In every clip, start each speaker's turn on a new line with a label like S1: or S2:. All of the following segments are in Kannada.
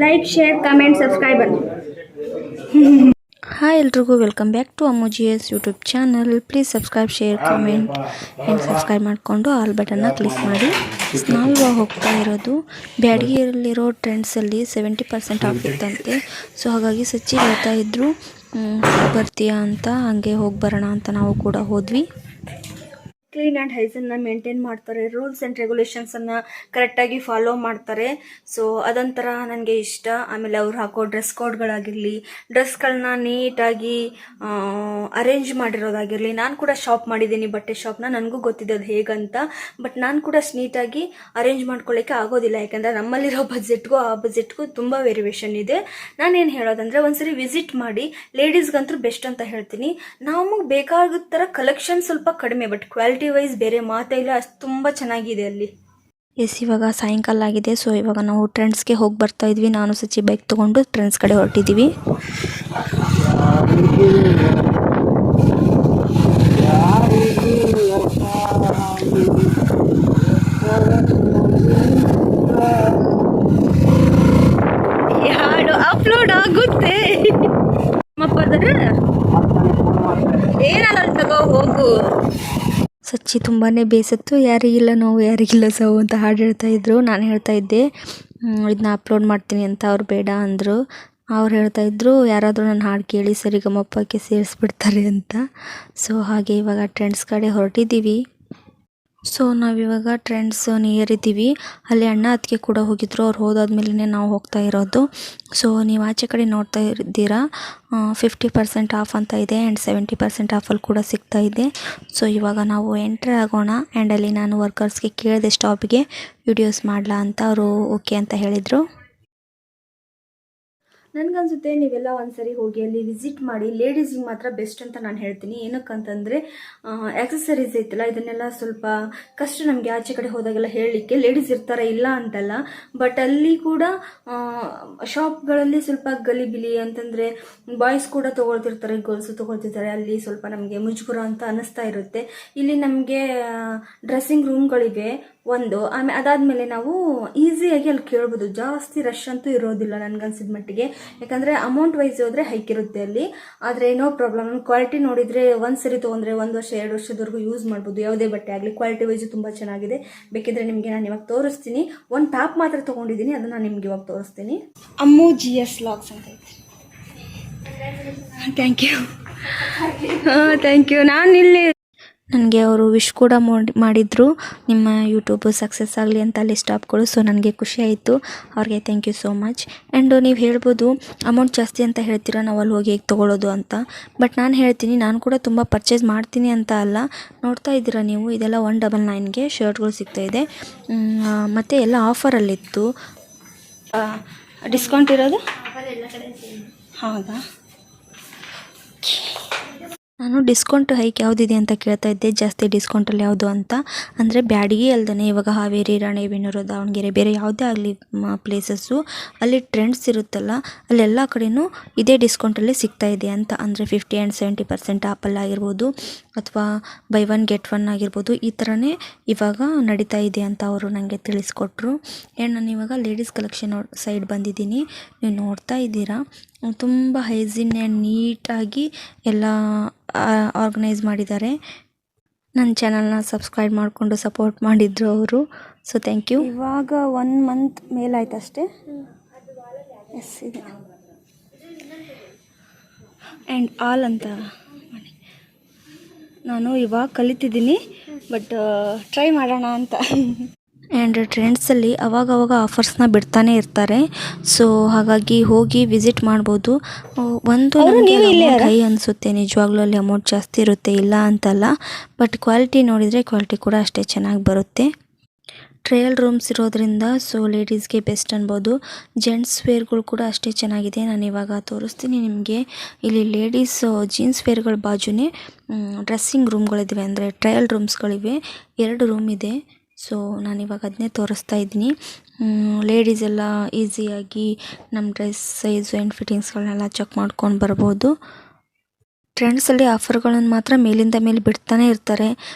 S1: ಲೈಕ್, ಶೇರ್, ಕಮೆಂಟ್, ಸಬ್ಸ್ಕ್ರೈಬ್ ಅನ್ನು.
S2: ಹಾಯ್ ಎಲ್ರಿಗೂ welcome back to Ammu GS YouTube channel. Please subscribe, share, comment and subscribe ಮಾಡಿಕೊಂಡು ಆಲ್ ಬಟನ್ನ ಕ್ಲಿಕ್ ಮಾಡಿ. ನಾವು ಇವಾಗ ಹೋಗ್ತಾ ಇರೋದು ಬ್ಯಾಡಗಿಯಲ್ಲಿರೋ ಟ್ರೆಂಡ್ಸಲ್ಲಿ 70% ಆಫ್ ಇತ್ತಂತೆ. ಸೊ ಹಾಗಾಗಿ ಸಚ್ಚಿ ಹೇಳ್ತಾ ಇದ್ರು ಬರ್ತೀಯಾ ಅಂತ, ಹಾಗೆ ಹೋಗಿ ಬರೋಣ ಅಂತ ನಾವು ಕೂಡ ಹೋದ್ವಿ.
S1: ಕ್ಲೀನ್ ಆ್ಯಂಡ್ ಹೈಜೀನ್ನ ಮೇಂಟೈನ್ ಮಾಡ್ತಾರೆ, ರೂಲ್ಸ್ ಆ್ಯಂಡ್ ರೆಗ್ಯುಲೇಷನ್ಸನ್ನು ಕರೆಕ್ಟಾಗಿ ಫಾಲೋ ಮಾಡ್ತಾರೆ. ಸೊ ಅದೊಂಥರ ನನಗೆ ಇಷ್ಟ. ಆಮೇಲೆ ಅವ್ರು ಹಾಕೋ ಡ್ರೆಸ್ ಕೋಡ್ಗಳಾಗಿರಲಿ, ಡ್ರೆಸ್ಗಳನ್ನ ನೀಟಾಗಿ ಅರೇಂಜ್ ಮಾಡಿರೋದಾಗಿರಲಿ. ನಾನು ಕೂಡ ಶಾಪ್ ಮಾಡಿದ್ದೀನಿ, ಬಟ್ಟೆ ಶಾಪ್ನ, ನನಗೂ ಗೊತ್ತಿದೆ ಅದು ಹೇಗಂತ. ಬಟ್ ನಾನು ಕೂಡ ನೀಟಾಗಿ ಅರೇಂಜ್ ಮಾಡ್ಕೊಳ್ಳೋಕ್ಕೆ ಆಗೋದಿಲ್ಲ, ಯಾಕಂದರೆ ನಮ್ಮಲ್ಲಿರೋ ಬಜೆಟ್ಗೂ ಆ ಬಜೆಟ್ಗೂ ತುಂಬ ವೇರಿಯೇಷನ್ ಇದೆ. ನಾನೇನು ಹೇಳೋದಂದರೆ ಒಂದ್ಸರಿ ವಿಸಿಟ್ ಮಾಡಿ. ಲೇಡೀಸ್ಗಂತೂ ಬೆಸ್ಟ್ ಅಂತ ಹೇಳ್ತೀನಿ. ನಮಗೆ ಬೇಕಾದ ಥರ ಕಲೆಕ್ಷನ್ ಸ್ವಲ್ಪ ಕಡಿಮೆ, ಬಟ್ ಕ್ವಾಲಿಟಿ ವೈಸ್ ಬೇರೆ ಮಾತೇ ಇಲ್ಲ, ಅಷ್ಟು ತುಂಬ ಚೆನ್ನಾಗಿದೆ ಅಲ್ಲಿ.
S2: ಇವಾಗ ಸಾಯಂಕಾಲ ಆಗಿದೆ. ಸೊ ಇವಾಗ ನಾವು ಟ್ರೆಂಡ್ಸ್ಗೆ ಹೋಗಿ ಬರ್ತಾ ಇದ್ವಿ. ನಾನು ಸಚ್ಚಿ ಬೈಕ್ ತೊಗೊಂಡು ಟ್ರೆಂಡ್ಸ್ ಕಡೆ ಹೊರಟಿದ್ದೀವಿ.
S1: ಹಾಡು ಅಪ್ಲೋಡ್ ಆಗುತ್ತೆ ಏನಲ್ಲ ತಗೋ ಹೋಗು.
S2: ಸಚ್ಚಿ ತುಂಬಾ ಬೇಸತ್ತು. ಯಾರಿಗಿಲ್ಲ ನೋವು ಯಾರಿಗಿಲ್ಲ ಸಾವು ಅಂತ ಹಾಡು ಹೇಳ್ತಾ ಇದ್ರು. ನಾನು ಹೇಳ್ತಾ ಇದ್ದೆ ಇದನ್ನ ಅಪ್ಲೋಡ್ ಮಾಡ್ತೀನಿ ಅಂತ. ಅವ್ರು ಬೇಡ ಅಂದರು. ಅವ್ರು ಹೇಳ್ತಾ ಇದ್ರು ಯಾರಾದರೂ ನನ್ನ ಹಾಡು ಕೇಳಿ ಸರಿಗಮಪ್ಪಕ್ಕೆ ಸೇರಿಸ್ಬಿಡ್ತಾರೆ ಅಂತ. ಸೊ ಹಾಗೆ ಇವಾಗ ಟ್ರೆಂಡ್ಸ್ ಕಡೆ ಹೊರಟಿದ್ದೀವಿ. ಸೊ ನಾವಿವಾಗ ಟ್ರೆಂಡ್ಸ್ ನಿಯರ್ ಇದ್ದೀವಿ. ಅಲ್ಲಿ ಅಣ್ಣ ಅತ್ತಿಗೆ ಕೂಡ ಹೋಗಿದ್ರು. ಅವ್ರು ಹೋದಾದ್ಮೇಲೆ ನಾವು ಹೋಗ್ತಾ ಇರೋದು. ಸೊ ನೀವು ಆಚೆ ಕಡೆ ನೋಡ್ತಾ ಇದ್ದೀರಾ 50% ಆಫ್ ಅಂತ ಇದೆ ಆ್ಯಂಡ್ 70% ಆಫಲ್ಲಿ ಕೂಡ ಸಿಗ್ತಾ ಇದೆ. ಸೊ ಇವಾಗ ನಾವು ಎಂಟ್ರ್ ಆಗೋಣ. ಆ್ಯಂಡ್ ಅಲ್ಲಿ ನಾನು ವರ್ಕರ್ಸ್ಗೆ ಕೇಳಿದೆ ಸ್ಟಾಪಿಗೆ ವಿಡಿಯೋಸ್ ಮಾಡಲಾ ಅಂತ. ಅವರು ಓಕೆ ಅಂತ ಹೇಳಿದರು.
S1: ನನಗನ್ಸುತ್ತೆ ನೀವೆಲ್ಲ ಒಂದ್ಸರಿ ಹೋಗಿ ಅಲ್ಲಿ ವಿಸಿಟ್ ಮಾಡಿ. ಲೇಡೀಸಿಗೆ ಮಾತ್ರ ಬೆಸ್ಟ್ ಅಂತ ನಾನು ಹೇಳ್ತೀನಿ. ಏನಕ್ಕಂತಂದರೆ ಆಕ್ಸೆಸರೀಸ್ ಐತಲ್ಲ, ಇದನ್ನೆಲ್ಲ ಸ್ವಲ್ಪ ಕಷ್ಟ ನಮಗೆ ಆಚೆ ಕಡೆ ಹೋದಾಗೆಲ್ಲ ಹೇಳಲಿಕ್ಕೆ. ಲೇಡೀಸ್ ಇರ್ತಾರೆ, ಇಲ್ಲ ಅಂತಲ್ಲ, ಬಟ್ ಅಲ್ಲಿ ಕೂಡ ಶಾಪ್ಗಳಲ್ಲಿ ಸ್ವಲ್ಪ ಗಲಿಬಿಲಿ ಅಂತಂದರೆ ಬಾಯ್ಸ್ ಕೂಡ ತೊಗೊಳ್ತಿರ್ತಾರೆ, ಗರ್ಲ್ಸು ತೊಗೊಳ್ತಿರ್ತಾರೆ. ಅಲ್ಲಿ ಸ್ವಲ್ಪ ನಮಗೆ ಮುಜುಗರ ಅಂತ ಅನ್ನಿಸ್ತಾ ಇರುತ್ತೆ. ಇಲ್ಲಿ ನಮಗೆ ಡ್ರೆಸ್ಸಿಂಗ್ ರೂಮ್ಗಳಿವೆ ಒಂದು. ಅದಾದಮೇಲೆ ನಾವು ಈಸಿಯಾಗಿ ಅಲ್ಲಿ ಕೇಳ್ಬೋದು. ಜಾಸ್ತಿ ರಶ್ ಅಂತೂ ಇರೋದಿಲ್ಲ ನನಗನ್ಸಿದ ಮಟ್ಟಿಗೆ, ಯಾಕಂದರೆ ಅಮೌಂಟ್ ವೈಸ್ ಹೋದರೆ ಹೈಕ್ ಇರುತ್ತೆ ಅಲ್ಲಿ. ಆದರೆ ನೋ ಪ್ರಾಬ್ಲಮ್. ಕ್ವಾಲಿಟಿ ನೋಡಿದರೆ ಒಂದು ಸರಿ ತೊಗೊಂಡ್ರೆ 1 ವರ್ಷ 2 ವರ್ಷದವರೆಗೂ ಯೂಸ್ ಮಾಡ್ಬೋದು. ಯಾವುದೇ ಬಟ್ಟೆ ಆಗಲಿ ಕ್ವಾಲಿಟಿ ವೈಸು ತುಂಬ ಚೆನ್ನಾಗಿದೆ. ಬೇಕಿದ್ರೆ ನಿಮಗೆ ನಾನು ಇವಾಗ ತೋರಿಸ್ತೀನಿ. ಒಂದು ಟಾಪ್ ಮಾತ್ರ ತೊಗೊಂಡಿದ್ದೀನಿ, ಅದನ್ನು ನಾನು ನಿಮ್ಗೆ ಇವಾಗ ತೋರಿಸ್ತೀನಿ. ಅಮ್ಮು GS ವ್ಲಾಗ್ಸ್ ಅಂತ ಐತಿ. Thank you. Thank you. ನಾನು ಇಲ್ಲಿ
S2: ನನಗೆ ಅವರು ವಿಶ್ ಕೂಡ ಮಾಡಿದರು, ನಿಮ್ಮ ಯೂಟ್ಯೂಬ್ ಸಕ್ಸಸ್ ಆಗಲಿ ಅಂತ ಅಲ್ಲಿ ಸ್ಟಾಪ್ಗಳು. ಸೊ ನನಗೆ ಖುಷಿ ಆಯಿತು. ಅವ್ರಿಗೆ thank you so much. And ನೀವು ಹೇಳ್ಬೋದು ಅಮೌಂಟ್ ಜಾಸ್ತಿ ಅಂತ ಹೇಳ್ತೀರಾ, ನಾವು ಅಲ್ಲಿ ಹೋಗಿ ಹೇಗೆ ತೊಗೊಳ್ಳೋದು ಅಂತ. ಬಟ್ ನಾನು ಹೇಳ್ತೀನಿ, ನಾನು ಕೂಡ ತುಂಬ ಪರ್ಚೇಸ್ ಮಾಡ್ತೀನಿ ಅಂತ ಅಲ್ಲ. ನೋಡ್ತಾ ಇದ್ದೀರಾ ನೀವು, ಇದೆಲ್ಲ 199ಗೆ ಶರ್ಟ್ಗಳು ಸಿಗ್ತಾಯಿದೆ. ಮತ್ತು ಎಲ್ಲ ಆಫರಲ್ಲಿತ್ತು.
S1: ಡಿಸ್ಕೌಂಟ್ ಇರೋದು ಹೌದಾ?
S2: ನಾನು ಡಿಸ್ಕೌಂಟ್ ಹೈಕ್ ಯಾವುದಿದೆ ಅಂತ ಕೇಳ್ತಾ ಇದ್ದೆ, ಜಾಸ್ತಿ ಡಿಸ್ಕೌಂಟಲ್ಲಿ ಯಾವುದು ಅಂತ. ಅಂದರೆ ಬ್ಯಾಡಗಿ ಅಲ್ದೇ ಇವಾಗ ಹಾವೇರಿ, ರಾಣೆಬೆನ್ನೂರು, ದಾವಣಗೆರೆ, ಬೇರೆ ಯಾವುದೇ ಆಗಲಿ ಪ್ಲೇಸಸ್ಸು ಅಲ್ಲಿ ಟ್ರೆಂಡ್ಸ್ ಇರುತ್ತಲ್ಲ, ಅಲ್ಲೆಲ್ಲ ಕಡೆಯೂ ಇದೇ ಡಿಸ್ಕೌಂಟಲ್ಲಿ ಸಿಗ್ತಾ ಇದೆ ಅಂತ. ಅಂದರೆ 50 ಆ್ಯಂಡ್ 70% ಆಪಲ್ ಆಗಿರ್ಬೋದು, ಅಥವಾ ಬೈ 1 get 1 ಆಗಿರ್ಬೋದು. ಈ ಥರನೇ ಇವಾಗ ನಡೀತಾ ಇದೆ ಅಂತ ಅವರು ನನಗೆ ತಿಳಿಸ್ಕೊಟ್ರು. ಆ್ಯಂಡ್ ನಾನು ಇವಾಗ ಲೇಡೀಸ್ ಕಲೆಕ್ಷನ್ ಸೈಡ್ ಬಂದಿದ್ದೀನಿ. ನೀವು ನೋಡ್ತಾ ಇದ್ದೀರಾ, ತುಂಬ ಹೈಜೀನ್ ಆ್ಯಂಡ್ ನೀಟಾಗಿ ಎಲ್ಲ ಆರ್ಗನೈಸ್ ಮಾಡಿದ್ದಾರೆ. ನನ್ನ ಚಾನಲ್ನ ಸಬ್ಸ್ಕ್ರೈಬ್ ಮಾಡಿಕೊಂಡು ಸಪೋರ್ಟ್ ಮಾಡಿದ್ರು ಅವರು. So thank you.
S1: ಇವಾಗ 1 ಮಂತ್ ಮೇಲಾಯ್ತು ಅಷ್ಟೇ. ಎಸ್ ಇದೆ. ಆ್ಯಂಡ್ ಆಲ್ ಅಂತ ನಾನು ಇವಾಗ ಕಲಿತಿದ್ದೀನಿ, ಬಟ್ ಟ್ರೈ ಮಾಡೋಣ ಅಂತ.
S2: ಆ್ಯಂಡ್ ಟ್ರೆಂಡ್ಸಲ್ಲಿ ಅವಾಗವಾಗ ಆಫರ್ಸ್ನ ಬಿಡ್ತಾನೆ ಇರ್ತಾರೆ. ಸೊ ಹಾಗಾಗಿ ಹೋಗಿ ವಿಸಿಟ್ ಮಾಡ್ಬೋದು. ಒಂದು ಹೈ ಅನಿಸುತ್ತೆ ನಿಜವಾಗ್ಲೂ, ಅಲ್ಲಿ ಅಮೌಂಟ್ ಜಾಸ್ತಿ ಇರುತ್ತೆ, ಇಲ್ಲ ಅಂತಲ್ಲ. ಬಟ್ ಕ್ವಾಲಿಟಿ ನೋಡಿದರೆ ಕ್ವಾಲಿಟಿ ಕೂಡ ಅಷ್ಟೇ ಚೆನ್ನಾಗಿ ಬರುತ್ತೆ. ಟ್ರಯಲ್ ರೂಮ್ಸ್ ಇರೋದ್ರಿಂದ ಸೊ ಲೇಡೀಸ್ಗೆ ಬೆಸ್ಟ್ ಅನ್ಬೋದು. ಜೆಂಟ್ಸ್ ವೇರ್ಗಳು ಕೂಡ ಅಷ್ಟೇ ಚೆನ್ನಾಗಿದೆ. ನಾನು ಇವಾಗ ತೋರಿಸ್ತೀನಿ ನಿಮಗೆ. ಇಲ್ಲಿ ಲೇಡೀಸ್ ಜೀನ್ಸ್ ವೇರ್ಗಳ ಬಾಜುನೇ ಡ್ರೆಸ್ಸಿಂಗ್ ರೂಮ್ಗಳಿವೆ, ಅಂದರೆ ಟ್ರಯಲ್ ರೂಮ್ಸ್ಗಳಿವೆ. 2 ರೂಮ್ ಇದೆ. ಸೊ ನಾನಿವಾಗ ಅದನ್ನೇ ತೋರಿಸ್ತಾ ಇದ್ದೀನಿ. ಲೇಡೀಸ್ ಎಲ್ಲ ಈಸಿಯಾಗಿ ನಮ್ಮ ಡ್ರೆಸ್ ಸೈಜು ಆ್ಯಂಡ್ ಫಿಟ್ಟಿಂಗ್ಸ್ಗಳನ್ನೆಲ್ಲ ಚೆಕ್ ಮಾಡ್ಕೊಂಡು ಬರ್ಬೋದು. ಟ್ರೆಂಡ್ಸಲ್ಲಿ ಆಫರ್ಗಳನ್ನು ಮಾತ್ರ ಮೇಲಿಂದ ಮೇಲೆ ಬಿಡ್ತಾನೆ ಇರ್ತಾರೆ,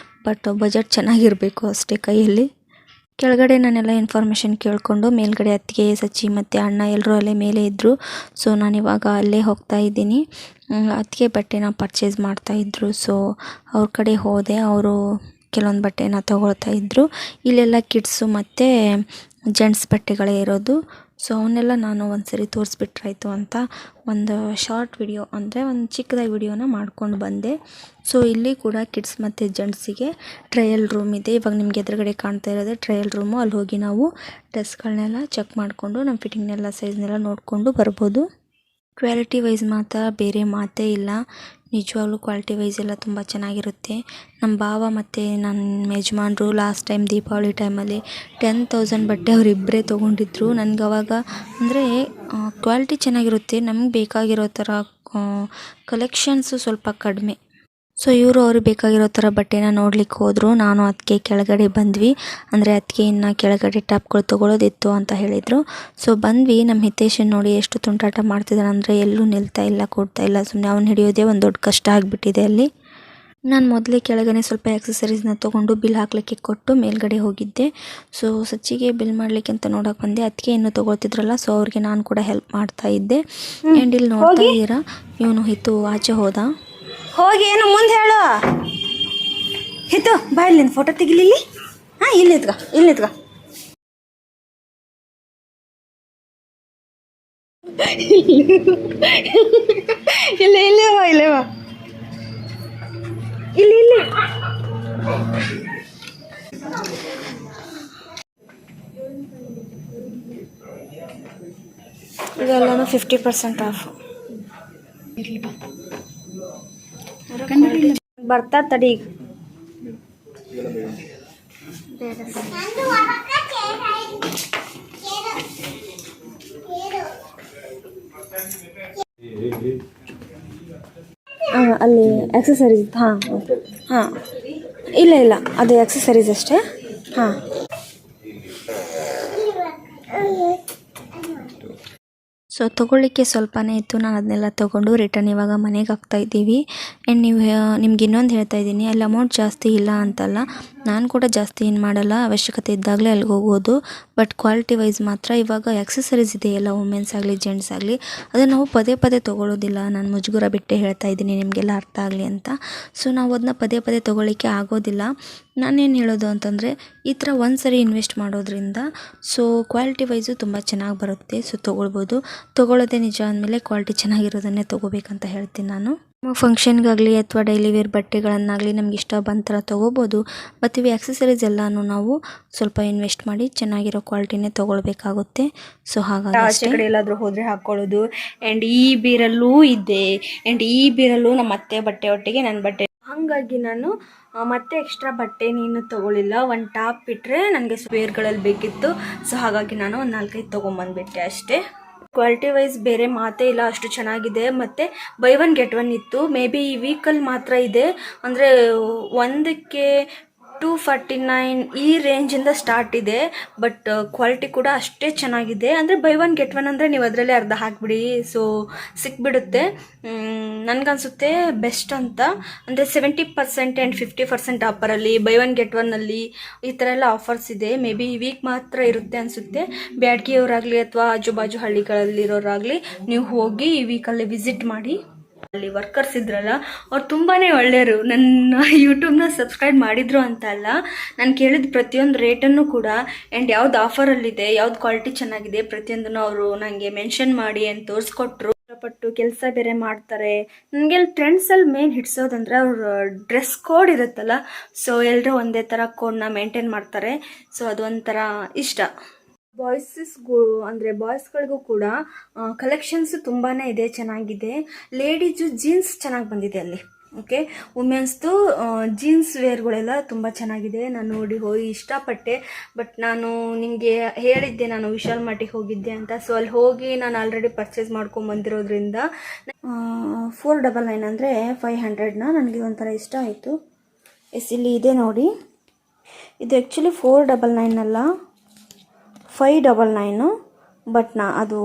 S2: ಬಟ್ ಬಜೆಟ್ ಚೆನ್ನಾಗಿರಬೇಕು ಅಷ್ಟೇ ಕೈಯಲ್ಲಿ. ಕೆಳಗಡೆ ನಾನೆಲ್ಲ ಇನ್ಫಾರ್ಮೇಷನ್ ಕೇಳಿಕೊಂಡು ಮೇಲ್ಗಡೆ ಅತ್ತಿಗೆ ಸಚ್ಚಿ ಮತ್ತು ಅಣ್ಣ ಎಲ್ಲರೂ ಅಲ್ಲೇ ಮೇಲೆ ಇದ್ದರು. ಸೊ ನಾನಿವಾಗ ಅಲ್ಲೇ ಹೋಗ್ತಾ ಇದ್ದೀನಿ. ಅತ್ತಿಗೆ ಬಟ್ಟೆನ ಪರ್ಚೇಸ್ ಮಾಡ್ತಾಯಿದ್ರು. ಸೊ ಅವ್ರ ಕಡೆ ಹೋದೆ. ಅವರು ಕೆಲವೊಂದು ಬಟ್ಟೆನ ತೊಗೊಳ್ತಾ ಇದ್ದರು. ಇಲ್ಲೆಲ್ಲ ಕಿಡ್ಸು ಮತ್ತು ಜೆಂಟ್ಸ್ ಬಟ್ಟೆಗಳೇ ಇರೋದು. ಸೊ ಅವನ್ನೆಲ್ಲ ನಾನು ಒಂದು ಸರಿ ತೋರಿಸ್ಬಿಟ್ರಾಯ್ತು ಅಂತ ಒಂದು ಶಾರ್ಟ್ ವಿಡಿಯೋ ಅಂದರೆ ಒಂದು ಚಿಕ್ಕದಾಗಿ ವಿಡಿಯೋನ ಮಾಡ್ಕೊಂಡು ಬಂದೆ. ಸೊ ಇಲ್ಲಿ ಕೂಡ ಕಿಡ್ಸ್ ಮತ್ತು ಜೆಂಟ್ಸಿಗೆ ಟ್ರಯಲ್ ರೂಮ್ ಇದೆ. ಇವಾಗ ನಿಮ್ಗೆ ಎದುರುಗಡೆ ಕಾಣ್ತಾ ಇರೋದೇ ಟ್ರಯಲ್ ರೂಮು. ಅಲ್ಲಿ ಹೋಗಿ ನಾವು ಡ್ರೆಸ್ಗಳನ್ನೆಲ್ಲ ಚೆಕ್ ಮಾಡಿಕೊಂಡು ನಮ್ಮ ಫಿಟ್ಟಿಂಗ್ನೆಲ್ಲ ಸೈಜ್ನೆಲ್ಲ ನೋಡಿಕೊಂಡು ಬರ್ಬೋದು. ಕ್ವಾಲಿಟಿ ವೈಸ್ ಮಾತ್ರ ಬೇರೆ ಮಾತೇ ಇಲ್ಲ. ನಿಜವಾಗ್ಲೂ ಕ್ವಾಲಿಟಿ ವೈಸ್ ಎಲ್ಲ ತುಂಬ ಚೆನ್ನಾಗಿರುತ್ತೆ. ನಮ್ಮ ಭಾವ ಮತ್ತು ನನ್ನ ಯಜಮಾನ್ರು ಲಾಸ್ಟ್ ಟೈಮ್ ದೀಪಾವಳಿ ಟೈಮಲ್ಲಿ 10,000 ಬಟ್ಟೆ ಅವರಿಬ್ಬರೇ ತೊಗೊಂಡಿದ್ರು. ನನಗೆ ಅವಾಗ ಅಂದರೆ ಕ್ವಾಲಿಟಿ ಚೆನ್ನಾಗಿರುತ್ತೆ, ನಮ್ಗೆ ಬೇಕಾಗಿರೋ ಥರ ಕಲೆಕ್ಷನ್ಸು ಸ್ವಲ್ಪ ಕಡಿಮೆ. ಸೊ ಇವರು ಅವ್ರಿಗೆ ಬೇಕಾಗಿರೋ ಥರ ಬಟ್ಟೆನ ನೋಡ್ಲಿಕ್ಕೆ ಹೋದರು. ನಾನು ಅದಕ್ಕೆ ಕೆಳಗಡೆ ಬಂದ್ವಿ. ಅಂದರೆ ಅದಕ್ಕೆ ಇನ್ನು ಕೆಳಗಡೆ ಟಾಪ್ಗಳು ತೊಗೊಳೋದಿತ್ತು ಅಂತ ಹೇಳಿದರು. ಸೊ ಬಂದ್ವಿ. ನಮ್ಮ ಹಿತೇಶನ್ ನೋಡಿ ಎಷ್ಟು ತುಂಟಾಟ ಮಾಡ್ತಿದ್ದಾನೆ ಅಂದರೆ ಎಲ್ಲೂ ನಿಲ್ತಾ ಇಲ್ಲ, ಕೊಡ್ತಾ ಇಲ್ಲ. ಸುಮ್ಮನೆ ಅವ್ನು ಹಿಡಿಯೋದೇ ಒಂದು ದೊಡ್ಡ ಕಷ್ಟ ಆಗಿಬಿಟ್ಟಿದೆ ಅಲ್ಲಿ. ನಾನು ಮೊದಲೇ ಕೆಳಗಡೆ ಸ್ವಲ್ಪ ಆಕ್ಸೆಸರೀಸ್ನ ತೊಗೊಂಡು ಬಿಲ್ ಹಾಕ್ಲಿಕ್ಕೆ ಕೊಟ್ಟು ಮೇಲ್ಗಡೆ ಹೋಗಿದ್ದೆ. ಸೊ ಸಚ್ಚಿಗೆ ಬಿಲ್ ಮಾಡಲಿಕ್ಕೆ ಅಂತ ನೋಡೋಕೆ ಬಂದೆ. ಅದಕ್ಕೆ ಇನ್ನೂ ತೊಗೊಳ್ತಿದ್ರಲ್ಲ, ಸೊ ಅವ್ರಿಗೆ ನಾನು ಕೂಡ ಹೆಲ್ಪ್ ಮಾಡ್ತಾ ಇದ್ದೆ. ಆ್ಯಂಡ್ ಇಲ್ಲಿ ನೋಡ್ತಾ ಇದ್ದೀರಾ, ಇವನು ಹಿತ್ತು ಆಚೆ ಹೋದ.
S1: ಹೋಗಿ ಏನು ಮುಂದೆ ಹೇಳು. ಹಿತ್ತು ಬಾ, ಇಲ್ಲಿ ಫೋಟೋ ತೆಗಿಲಿ. ಹಾಂ, ಇಲ್ಲಿ ನಿತ್ಕ, ಇಲ್ಲಿ ನಿತ್ಕ. ಇಲ್ಲೇ ಬಾ, ಇಲ್ಲೇ ಬಾ, ಇಲ್ಲಿ. ಇದೆಲ್ಲನೂ 50% ಆಫ್. ಬರ್ತಾ ತಡಿ. ಅಲ್ಲಿ ಆಕ್ಸೆಸರೀಸ್. ಹಾಂ, ಇಲ್ಲ ಅದು ಆಕ್ಸೆಸರೀಸ್ ಅಷ್ಟೇ. ಹಾಂ,
S2: ಸೊ ತೊಗೊಳ್ಳಿಕ್ಕೆ ಸ್ವಲ್ಪನೇ ಇತ್ತು. ನಾನು ಅದನ್ನೆಲ್ಲ ತೊಗೊಂಡು ರಿಟರ್ನ್ ಇವಾಗ ಮನೆಗೆ ಹಾಕ್ತಾ ಇದ್ದೀವಿ. ಆ್ಯಂಡ್ ನಿಮ್ಗೆ ಇನ್ನೊಂದು ಹೇಳ್ತಾ ಇದ್ದೀನಿ, ಅಲ್ಲಿ ಅಮೌಂಟ್ ಜಾಸ್ತಿ ಇಲ್ಲ ಅಂತಲ್ಲ, ನಾನು ಕೂಡ ಜಾಸ್ತಿ ಏನು ಮಾಡಲ್ಲ, ಅವಶ್ಯಕತೆ ಇದ್ದಾಗಲೇ ಅಲ್ಲಿಗೆ ಹೋಗೋದು. ಬಟ್ ಕ್ವಾಲಿಟಿ ವೈಸ್ ಮಾತ್ರ ಇವಾಗ ಆಕ್ಸೆಸರೀಸ್ ಇದೆಯಲ್ಲ, ವುಮೆನ್ಸ್ ಆಗಲಿ ಜೆಂಟ್ಸ್ ಆಗಲಿ, ಅದನ್ನು ನಾವು ಪದೇ ತೊಗೊಳ್ಳೋದಿಲ್ಲ. ನಾನು ಮುಜುಗರ ಬಿಟ್ಟೆ ಹೇಳ್ತಾ ಇದ್ದೀನಿ, ನಿಮಗೆಲ್ಲ ಅರ್ಥ ಆಗಲಿ ಅಂತ. ಸೊ ನಾವು ಅದನ್ನ ಪದೇ ತೊಗೊಳ್ಳಿಕ್ಕೆ ಆಗೋದಿಲ್ಲ. ನಾನೇನು ಹೇಳೋದು ಅಂತಂದರೆ, ಈ ಥರ ಒಂದು ಸರಿ ಇನ್ವೆಸ್ಟ್ ಮಾಡೋದ್ರಿಂದ ಸೊ ಕ್ವಾಲಿಟಿ ವೈಸು ತುಂಬ ಚೆನ್ನಾಗಿ ಬರುತ್ತೆ. ಸೊ ತೊಗೊಳ್ಳೋದೇ ನಿಜ ಅಂದಮೇಲೆ ಕ್ವಾಲಿಟಿ ಚೆನ್ನಾಗಿರೋದನ್ನೇ ತೊಗೋಬೇಕಂತ ಹೇಳ್ತೀನಿ ನಾನು. ಫಂಕ್ಷನ್ಗಾಗಲಿ ಅಥವಾ ಡೈಲಿ ವೇರ್ ಬಟ್ಟೆಗಳನ್ನಾಗಲಿ ನಮ್ಗೆ ಇಷ್ಟ ಬಂದ ಥರ ತೊಗೋಬೋದು. ಮತ್ತು ಇವು ಆಕ್ಸೆಸರೀಸ್ ಎಲ್ಲನೂ ನಾವು ಸ್ವಲ್ಪ ಇನ್ವೆಸ್ಟ್ ಮಾಡಿ ಚೆನ್ನಾಗಿರೋ ಕ್ವಾಲಿಟಿನೇ ತೊಗೊಳ್ಬೇಕಾಗುತ್ತೆ. ಸೊ ಹಾಗಾಗಿ
S1: ಆಚೆ ಕಡೆ ಎಲ್ಲಾದರೂ ಹೋದರೆ ಹಾಕ್ಕೊಳ್ಳೋದು. ಆ್ಯಂಡ್ ಈ ಬೀರಲ್ಲೂ ಇದೆ. ಆ್ಯಂಡ್ ಈ ಬೀರಲ್ಲೂ ನಮ್ಮ ಅತ್ತೆ ಬಟ್ಟೆ ಒಟ್ಟಿಗೆ ನನ್ನ ಬಟ್ಟೆ. ಹಾಗಾಗಿ ನಾನು ಮತ್ತೆ ಎಕ್ಸ್ಟ್ರಾ ಬಟ್ಟೆ ನೀನು ತೊಗೊಳ್ಳಿಲ್ಲ. ಒಂದು ಟಾಪ್ ಬಿಟ್ಟರೆ ನನಗೆ ಸ್ವೇರ್ಗಳಲ್ಲಿ ಬೇಕಿತ್ತು. ಸೊ ಹಾಗಾಗಿ ನಾನು ಒಂದು 4-5 ತೊಗೊಂಬಂದುಬಿಟ್ಟೆ ಅಷ್ಟೇ. ಕ್ವಾಲಿಟಿ ವೈಸ್ ಬೇರೆ ಮಾತೇ ಇಲ್ಲ, ಅಷ್ಟು ಚೆನ್ನಾಗಿದೆ. ಮತ್ತು ಬೈ 1 get 1 ಇತ್ತು. ಮೇ ಬಿ ಈ ವೀಕಲ್ಲಿ ಮಾತ್ರ ಇದೆ. ಅಂದರೆ ಒಂದಕ್ಕೆ 249 ಈ ರೇಂಜಿಂದ ಸ್ಟಾರ್ಟ್ ಇದೆ. ಬಟ್ ಕ್ವಾಲಿಟಿ ಕೂಡ ಅಷ್ಟೇ ಚೆನ್ನಾಗಿದೆ. ಅಂದರೆ ಬೈ 1 get 1 ಅಂದರೆ ನೀವು ಅದರಲ್ಲೇ ಅರ್ಧ ಹಾಕಿಬಿಡಿ, ಸೊ ಸಿಕ್ಬಿಡುತ್ತೆ. ನನಗನ್ಸುತ್ತೆ ಬೆಸ್ಟ್ ಅಂತ. ಅಂದರೆ 70% ಆ್ಯಂಡ್ 50% ಆಫರಲ್ಲಿ ಬೈ 1 get 1ಅಲ್ಲಿ ಈ ಥರ ಎಲ್ಲ ಆಫರ್ಸ್ ಇದೆ. ಮೇ ಬಿ ಈ ವೀಕ್ ಮಾತ್ರ ಇರುತ್ತೆ ಅನಿಸುತ್ತೆ. ಬ್ಯಾಡ್ಗಿಯವರಾಗಲಿ ಅಥವಾ ಆಜು ಬಾಜು ಹಳ್ಳಿಗಳಲ್ಲಿರೋರಾಗಲಿ ನೀವು ಹೋಗಿ ಈ ವೀಕಲ್ಲಿ ವಿಸಿಟ್ ಮಾಡಿ. ಅಲ್ಲಿ ವರ್ಕರ್ಸ್ ಇದ್ರಲ್ಲ, ಅವ್ರು ತುಂಬಾ ಒಳ್ಳೆಯರು. ನನ್ನ ಯೂಟ್ಯೂಬ್ನ ಸಬ್ಸ್ಕ್ರೈಬ್ ಮಾಡಿದ್ರು ಅಂತ ಅಲ್ಲ, ನಾನು ಕೇಳಿದ ಪ್ರತಿಯೊಂದು ರೇಟನ್ನು ಕೂಡ ಆ್ಯಂಡ್ ಯಾವ್ದು ಆಫರಲ್ಲಿದೆ, ಯಾವ್ದು ಕ್ವಾಲಿಟಿ ಚೆನ್ನಾಗಿದೆ, ಪ್ರತಿಯೊಂದನ್ನು ಅವರು ನನಗೆ ಮೆನ್ಷನ್ ಮಾಡಿ ಅಂತ ತೋರಿಸ್ಕೊಟ್ರು. ಪಟ್ಟು ಕೆಲಸ ಬೇರೆ ಮಾಡ್ತಾರೆ. ನನಗೆ ಟ್ರೆಂಡ್ಸಲ್ಲಿ ಮೇನ್ ಹಿಡ್ಸೋದಂದರೆ ಅವ್ರ ಡ್ರೆಸ್ ಕೋಡ್ ಇರುತ್ತಲ್ಲ, ಸೊ ಎಲ್ಲರೂ ಒಂದೇ ಥರ ಕೋಡ್ನ ಮೇಂಟೈನ್ ಮಾಡ್ತಾರೆ. ಸೊ ಅದೊಂಥರ ಇಷ್ಟ. ಅಂದರೆ ಬಾಯ್ಸ್ಗಳಿಗೂ ಕೂಡ ಕಲೆಕ್ಷನ್ಸು ತುಂಬಾ ಇದೆ, ಚೆನ್ನಾಗಿದೆ. ಲೇಡೀಸು ಜೀನ್ಸ್ ಚೆನ್ನಾಗಿ ಬಂದಿದೆ ಅಲ್ಲಿ. ಓಕೆ, ವುಮೆನ್ಸ್ದು ಜೀನ್ಸ್ ವೇರ್ಗಳೆಲ್ಲ ತುಂಬ ಚೆನ್ನಾಗಿದೆ. ನಾನು ನೋಡಿ ಹೋಗಿ ಇಷ್ಟಪಟ್ಟೆ. ಬಟ್ ನಾನು ನಿಮಗೆ ಹೇಳಿದ್ದೆ, ನಾನು ವಿಶಾಲ್ ಮಾರ್ಟಿಗೆ ಹೋಗಿದ್ದೆ ಅಂತ. ಸೊ ಅಲ್ಲಿ ಹೋಗಿ ನಾನು ಆಲ್ರೆಡಿ ಪರ್ಚೇಸ್ ಮಾಡ್ಕೊಂಬಂದಿರೋದ್ರಿಂದ 499 ಅಂದರೆ 500ನ ನನಗೆ ಒಂಥರ ಇಷ್ಟ ಆಯಿತು. ಇಲ್ಲಿ ಇದೆ ನೋಡಿ, ಇದು ಆ್ಯಕ್ಚುಲಿ 499 ಅಲ್ಲ, 599. ಬಟ್ ಅದು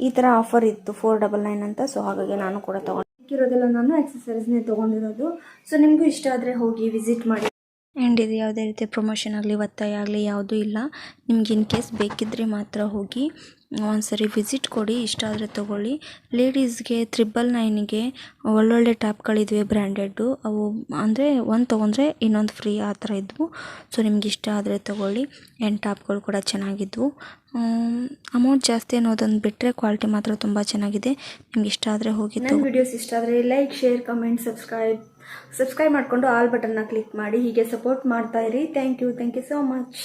S1: ಈ ಥರ ಆಫರ್ ಇತ್ತು 499 ಅಂತ. ಸೊ ಹಾಗಾಗಿ ನಾನು ಕೂಡ ತೊಗೊಂಡಿರೋದೆಲ್ಲ ನಾನು ಆಕ್ಸೆಸರೀಸ್ನೇ ತೊಗೊಂಡಿರೋದು. ಸೊ ನಿಮಗೂ ಇಷ್ಟ ಆದರೆ ಹೋಗಿ ವಿಸಿಟ್ ಮಾಡಿ.
S2: ಆ್ಯಂಡ್ ಇದು ಯಾವುದೇ ರೀತಿ ಪ್ರಮೋಷನ್ ಆಗಲಿ ಒತ್ತಾಯ ಆಗಲಿ ಯಾವುದೂ ಇಲ್ಲ. ನಿಮ್ಗೆ ಇನ್ ಕೇಸ್ ಬೇಕಿದ್ದರೆ ಮಾತ್ರ ಹೋಗಿ ಒಂದ್ಸರಿ ವಿಸಿಟ್ ಕೊಡಿ, ಇಷ್ಟ ಆದರೆ ತೊಗೊಳ್ಳಿ. ಲೇಡೀಸ್ಗೆ 999ಗೆ ಒಳ್ಳೊಳ್ಳೆ ಟಾಪ್ಗಳಿದ್ವಿ ಬ್ರ್ಯಾಂಡೆಡ್ಡು. ಅವು ಅಂದರೆ ಒಂದು ತೊಗೊಂಡ್ರೆ ಇನ್ನೊಂದು ಫ್ರೀ ಆ ಥರ ಇದ್ವು. ಸೊ ನಿಮ್ಗೆ ಇಷ್ಟ ಆದರೆ ತೊಗೊಳ್ಳಿ. ಆ್ಯಂಡ್ ಟಾಪ್ಗಳು ಕೂಡ ಚೆನ್ನಾಗಿದ್ವು. ಅಮೌಂಟ್ ಜಾಸ್ತಿ ಅನ್ನೋದೊಂದು ಬಿಟ್ಟರೆ ಕ್ವಾಲಿಟಿ ಮಾತ್ರ ತುಂಬ ಚೆನ್ನಾಗಿದೆ. ನಿಮ್ಗೆ ಇಷ್ಟ ಆದರೆ ಹೋಗಿ
S1: ನನ್ನ ವಿಡಿಯೋಸ್ ಇಷ್ಟ ಆದರೆ ಲೈಕ್, ಶೇರ್, ಕಮೆಂಟ್, ಸಬ್ಸ್ಕ್ರೈಬ್ ಮಾಡಿಕೊಂಡು ಆಲ್ ಬಟನ್ನ ಕ್ಲಿಕ್ ಮಾಡಿ. ಹೀಗೆ ಸಪೋರ್ಟ್ ಮಾಡ್ತಾ ಇರಿ. Thank you so much.